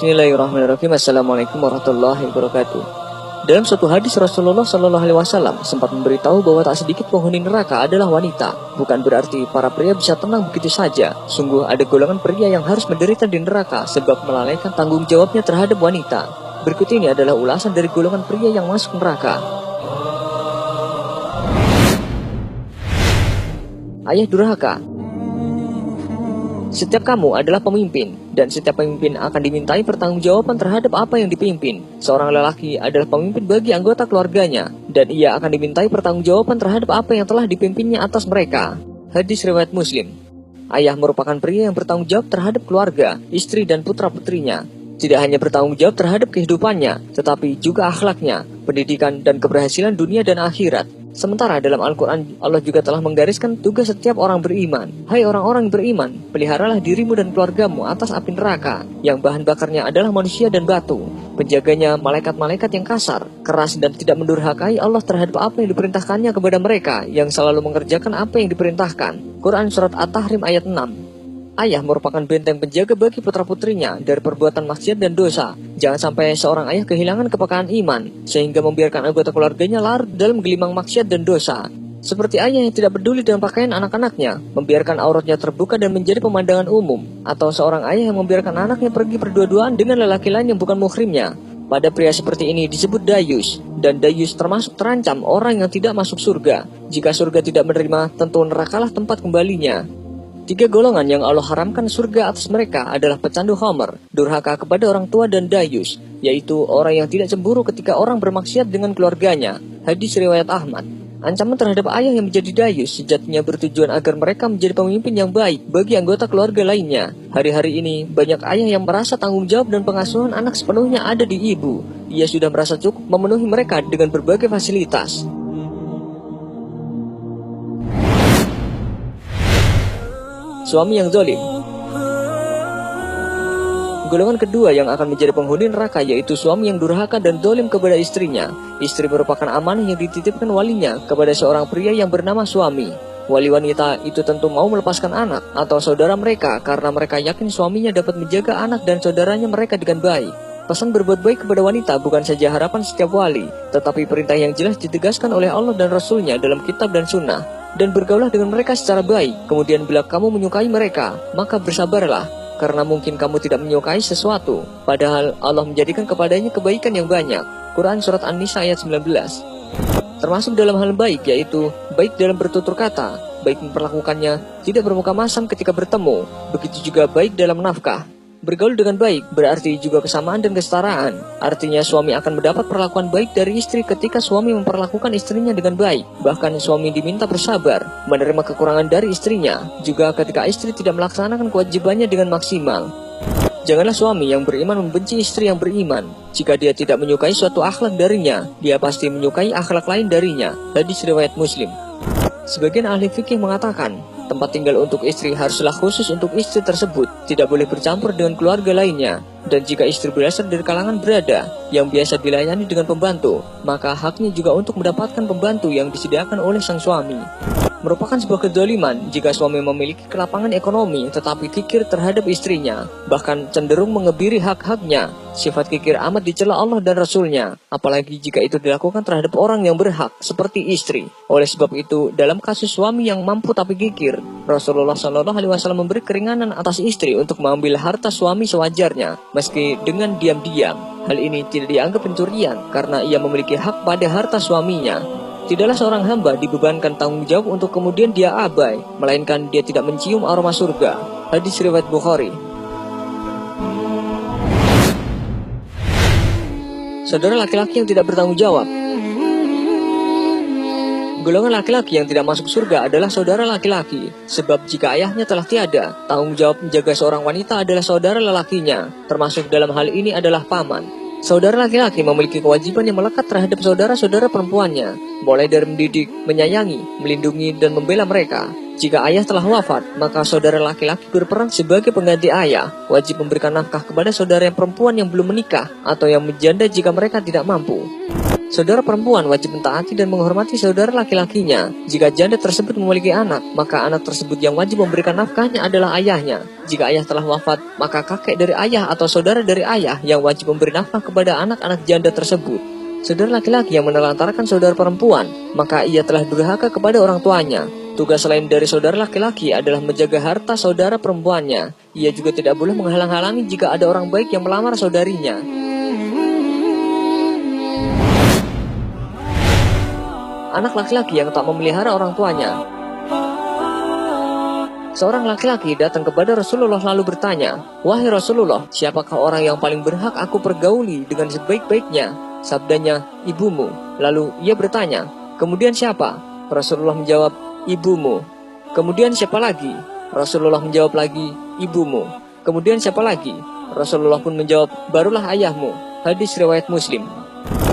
Bismillahirrahmanirrahim. Assalamualaikum warahmatullahi wabarakatuh. Dalam suatu hadis Rasulullah SAW sempat memberitahu bahwa tak sedikit penghuni neraka adalah wanita. Bukan berarti para pria bisa tenang begitu saja. Sungguh ada golongan pria yang harus menderita di neraka sebab melalaikan tanggung jawabnya terhadap wanita. Berikut ini adalah ulasan dari golongan pria yang masuk neraka. Ayah durhaka. Setiap kamu adalah pemimpin, dan setiap pemimpin akan dimintai pertanggungjawaban terhadap apa yang dipimpin. Seorang lelaki adalah pemimpin bagi anggota keluarganya, dan ia akan dimintai pertanggungjawaban terhadap apa yang telah dipimpinnya atas mereka. Hadis riwayat Muslim. Ayah merupakan pria yang bertanggung jawab terhadap keluarga, istri dan putra-putrinya. Tidak hanya bertanggung jawab terhadap kehidupannya, tetapi juga akhlaknya, pendidikan dan keberhasilan dunia dan akhirat. Sementara dalam Al-Quran, Allah juga telah menggariskan tugas setiap orang beriman. Hai orang-orang beriman, peliharalah dirimu dan keluargamu atas api neraka, yang bahan bakarnya adalah manusia dan batu. Penjaganya malaikat-malaikat yang kasar, keras dan tidak mendurhakai Allah terhadap apa yang diperintahkannya kepada mereka, yang selalu mengerjakan apa yang diperintahkan. Quran Surat At-Tahrim ayat 6. Ayah merupakan benteng penjaga bagi putra-putrinya dari perbuatan maksiat dan dosa. Jangan sampai seorang ayah kehilangan kepekaan iman, sehingga membiarkan anggota keluarganya larut dalam gelimang maksiat dan dosa. Seperti ayah yang tidak peduli dengan pakaian anak-anaknya, membiarkan auratnya terbuka dan menjadi pemandangan umum. Atau seorang ayah yang membiarkan anaknya pergi berdua-duaan dengan lelaki lain yang bukan muhrimnya. Pada pria seperti ini disebut dayus, dan dayus termasuk terancam orang yang tidak masuk surga. Jika surga tidak menerima, tentu nerakalah tempat kembalinya. 3 golongan yang Allah haramkan surga atas mereka adalah pecandu khamr, durhaka kepada orang tua dan dayus, yaitu orang yang tidak cemburu ketika orang bermaksiat dengan keluarganya. Hadis riwayat Ahmad. Ancaman terhadap ayah yang menjadi dayus sejatinya bertujuan agar mereka menjadi pemimpin yang baik bagi anggota keluarga lainnya. Hari-hari ini banyak ayah yang merasa tanggung jawab dan pengasuhan anak sepenuhnya ada di ibu. Ia sudah merasa cukup memenuhi mereka dengan berbagai fasilitas. Suami yang zalim. Golongan kedua yang akan menjadi penghuni neraka yaitu suami yang durhaka dan zalim kepada istrinya. Istri merupakan amanah yang dititipkan walinya kepada seorang pria yang bernama suami. Wali wanita itu tentu mau melepaskan anak atau saudara mereka karena mereka yakin suaminya dapat menjaga anak dan saudaranya mereka dengan baik. Pesan berbuat baik kepada wanita bukan saja harapan setiap wali, tetapi perintah yang jelas ditegaskan oleh Allah dan Rasulnya dalam kitab dan sunnah. Dan bergaulah dengan mereka secara baik. Kemudian bila kamu menyukai mereka, maka bersabarlah, karena mungkin kamu tidak menyukai sesuatu, padahal Allah menjadikan kepadanya kebaikan yang banyak. Quran Surat An-Nisa ayat 19. Termasuk dalam hal baik, yaitu baik dalam bertutur kata, baik memperlakukannya tidak bermuka masam ketika bertemu. Begitu juga baik dalam nafkah. Bergaul dengan baik berarti juga kesamaan dan kesetaraan. Artinya suami akan mendapat perlakuan baik dari istri ketika suami memperlakukan istrinya dengan baik. Bahkan suami diminta bersabar, menerima kekurangan dari istrinya, juga ketika istri tidak melaksanakan kewajibannya dengan maksimal. Janganlah suami yang beriman membenci istri yang beriman. Jika dia tidak menyukai suatu akhlak darinya, dia pasti menyukai akhlak lain darinya. Hadis riwayat Muslim. Sebagian ahli fikih mengatakan, tempat tinggal untuk istri haruslah khusus untuk istri tersebut, tidak boleh bercampur dengan keluarga lainnya. Dan jika istri berasal dari kalangan berada yang biasa dilayani dengan pembantu, maka haknya juga untuk mendapatkan pembantu yang disediakan oleh sang suami. Merupakan sebuah kezaliman jika suami memiliki kelapangan ekonomi tetapi kikir terhadap istrinya, bahkan cenderung mengebiri hak-haknya. Sifat kikir amat dicela Allah dan Rasulnya, apalagi jika itu dilakukan terhadap orang yang berhak, seperti istri. Oleh sebab itu, dalam kasus suami yang mampu tapi kikir, Rasulullah SAW memberi keringanan atas istri untuk mengambil harta suami sewajarnya, meski dengan diam-diam. Hal ini tidak dianggap pencurian, karena ia memiliki hak pada harta suaminya. Tidaklah seorang hamba dibebankan tanggung jawab untuk kemudian dia abai, melainkan dia tidak mencium aroma surga. Hadis riwayat Bukhari. Saudara laki-laki yang tidak bertanggung jawab. Golongan laki-laki yang tidak masuk surga adalah saudara laki-laki, sebab jika ayahnya telah tiada, tanggung jawab menjaga seorang wanita adalah saudara lelakinya, termasuk dalam hal ini adalah paman. Saudara laki-laki memiliki kewajiban yang melekat terhadap saudara-saudara perempuannya, mulai dari mendidik, menyayangi, melindungi, dan membela mereka. Jika ayah telah wafat, maka saudara laki-laki berperan sebagai pengganti ayah, wajib memberikan nafkah kepada saudara yang perempuan yang belum menikah, atau yang menjanda jika mereka tidak mampu. Saudara perempuan wajib mentaati dan menghormati saudara laki-lakinya. Jika janda tersebut memiliki anak, maka anak tersebut yang wajib memberikan nafkahnya adalah ayahnya. Jika ayah telah wafat, maka kakek dari ayah atau saudara dari ayah yang wajib memberi nafkah kepada anak-anak janda tersebut. Saudara laki-laki yang menelantarkan saudara perempuan, maka ia telah durhaka kepada orang tuanya. Tugas selain dari saudara laki-laki adalah menjaga harta saudara perempuannya. Ia juga tidak boleh menghalang-halangi jika ada orang baik yang melamar saudarinya. Anak laki-laki yang tak memelihara orang tuanya. Seorang laki-laki datang kepada Rasulullah lalu bertanya, "Wahai Rasulullah, siapakah orang yang paling berhak aku pergauli dengan sebaik-baiknya?" Sabdanya, "Ibumu." Lalu ia bertanya, "Kemudian siapa?" Rasulullah menjawab, "Ibumu." "Kemudian siapa lagi?" Rasulullah menjawab lagi, "Ibumu." "Kemudian siapa lagi?" Rasulullah pun menjawab, "Barulah ayahmu." Hadis riwayat Muslim.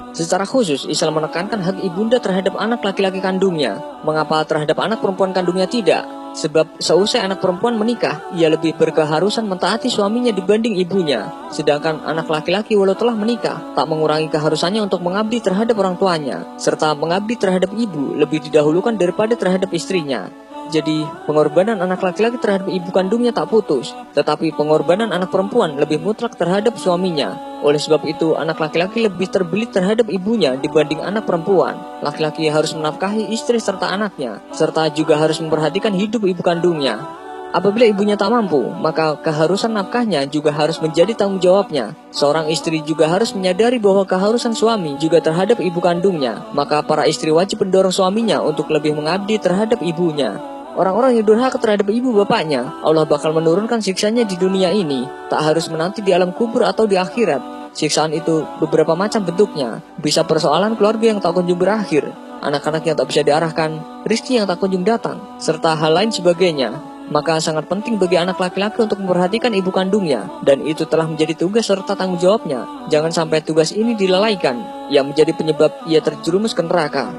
Secara khusus, Islam menekankan hak ibunda terhadap anak laki-laki kandungnya. Mengapa terhadap anak perempuan kandungnya tidak? Sebab seusai anak perempuan menikah, ia lebih berkeharusan mentaati suaminya dibanding ibunya. Sedangkan anak laki-laki walau telah menikah, tak mengurangi keharusannya untuk mengabdi terhadap orang tuanya, serta mengabdi terhadap ibu lebih didahulukan daripada terhadap istrinya. Jadi, pengorbanan anak laki-laki terhadap ibu kandungnya tak putus, tetapi pengorbanan anak perempuan lebih mutlak terhadap suaminya. Oleh sebab itu, anak laki-laki lebih terbelit terhadap ibunya dibanding anak perempuan. Laki-laki harus menafkahi istri serta anaknya, serta juga harus memperhatikan hidup ibu kandungnya. Apabila ibunya tak mampu, maka keharusan nafkahnya juga harus menjadi tanggung jawabnya. Seorang istri juga harus menyadari bahwa keharusan suami juga terhadap ibu kandungnya. Maka para istri wajib mendorong suaminya untuk lebih mengabdi terhadap ibunya. Orang-orang yang durhaka terhadap ibu bapaknya, Allah bakal menurunkan siksanya di dunia ini, tak harus menanti di alam kubur atau di akhirat. Siksaan itu beberapa macam bentuknya, bisa persoalan keluarga yang tak kunjung berakhir, anak-anak yang tak bisa diarahkan, rezeki yang tak kunjung datang, serta hal lain sebagainya. Maka sangat penting bagi anak laki-laki untuk memperhatikan ibu kandungnya, dan itu telah menjadi tugas serta tanggung jawabnya. Jangan sampai tugas ini dilalaikan, yang menjadi penyebab ia terjerumus ke neraka.